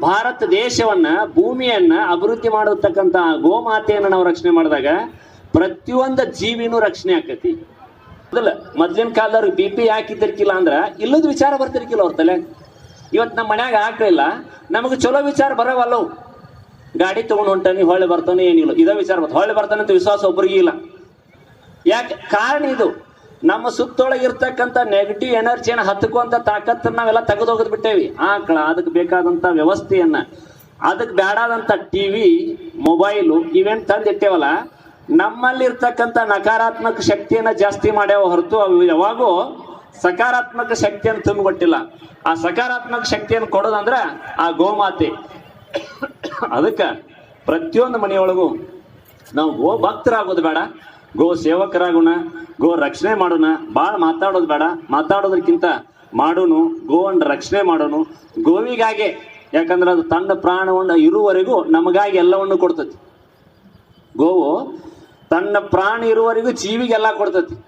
ಭಾರತ ದೇಶವನ್ನ ಭೂಮಿಯನ್ನ ಅಭಿವೃದ್ಧಿ ಮಾಡತಕ್ಕಂತ ಗೋಮಾತೆಯನ್ನ ನಾವು ರಕ್ಷಣೆ ಮಾಡಿದಾಗ ಪ್ರತಿಯೊಂದು ಜೀವಿನೂ ರಕ್ಷಣೆ ಆಕತಿ. ಅದಲ್ಲ ಮೊದ್ಲಿನ ಕಾಲದವ್ರಿಗೆ BP ಹಾಕಿದ್ದಿರ್ಕಿಲ್ಲ ಅಂದ್ರ ಇಲ್ಲದ ವಿಚಾರ ಬರ್ತಿರ್ಕಿಲ್ಲ ಅವ್ರ ತಲೆ. ಇವತ್ತು ನಮ್ಮ ಮನ್ಯಾಗ ಹಾಕಲಿಲ್ಲ, ನಮಗೆ ಚಲೋ ವಿಚಾರ ಬರವಲ್ಲವು. ಗಾಡಿ ತಗೊಂಡು ಹೊಂಟಾನಿ, ಹೊಳ್ಳಿ ಬರ್ತಾನೆ, ಏನಿಲ್ಲ ಇದ ವಿಚಾರ ಬರ್ತಾನೆ, ಹೊಳ್ಳಿ ಬರ್ತಾನೆ ಅಂತ ವಿಶ್ವಾಸ ಒಬ್ಬರಿಗೆ ಇಲ್ಲ. ಯಾಕೆ? ಕಾರಣ ಇದು, ನಮ್ಮ ಸುತ್ತೊಳಗಿರ್ತಕ್ಕಂಥ ನೆಗೆಟಿವ್ ಎನರ್ಜಿಯನ್ನ ಹತ್ಕೊಂತ ತಾಕತ್ತನ್ನ ನಾವೆಲ್ಲ ತೆಗೆದೋಗದ್ ಬಿಟ್ಟೇವಿ. ಆಕಳ ಅದಕ್ಕೆ ಬೇಕಾದಂತ ವ್ಯವಸ್ಥೆಯನ್ನ, ಅದಕ್ಕೆ ಬೇಡಾದಂತ ಟಿವಿ, ಮೊಬೈಲು ಇವೇನ್ ತಂದಿಟ್ಟೇವಲ್ಲ, ನಮ್ಮಲ್ಲಿ ಇರ್ತಕ್ಕಂಥ ನಕಾರಾತ್ಮಕ ಶಕ್ತಿಯನ್ನ ಜಾಸ್ತಿ ಮಾಡ್ಯಾವ ಹೊರತು ಅವು ಯಾವಾಗೂ ಸಕಾರಾತ್ಮಕ ಶಕ್ತಿಯನ್ನು ತುಂಬಿಕೊಟ್ಟಿಲ್ಲ. ಆ ಸಕಾರಾತ್ಮಕ ಶಕ್ತಿಯನ್ನು ಕೊಡೋದಂದ್ರ ಆ ಗೋಮಾತೆ. ಅದಕ್ಕ ಪ್ರತಿಯೊಂದು ಮನೆಯೊಳಗೂ ನಾವು ಗೋ ಭಕ್ತರಾಗೋದು ಬೇಡ, ಗೋ ಸೇವಕರಾಗೋಣ, ಗೋ ರಕ್ಷಣೆ ಮಾಡೋಣ. ಭಾಳ ಮಾತಾಡೋದು ಬೇಡ, ಮಾತಾಡೋದಕ್ಕಿಂತ ಮಾಡೋನು, ಗೋವನ್ನು ರಕ್ಷಣೆ ಮಾಡೋನು. ಗೋವಿಗಾಗೆ, ಯಾಕಂದ್ರೆ ಅದು ತನ್ನ ಪ್ರಾಣವನ್ನು ಇರುವವರೆಗೂ ನಮಗಾಗಿ ಎಲ್ಲವನ್ನು ಕೊಡ್ತತಿ. ಗೋವು ತನ್ನ ಪ್ರಾಣ ಇರುವವರೆಗೂ ಜೀವಿಗೆಲ್ಲ ಕೊಡ್ತತಿ.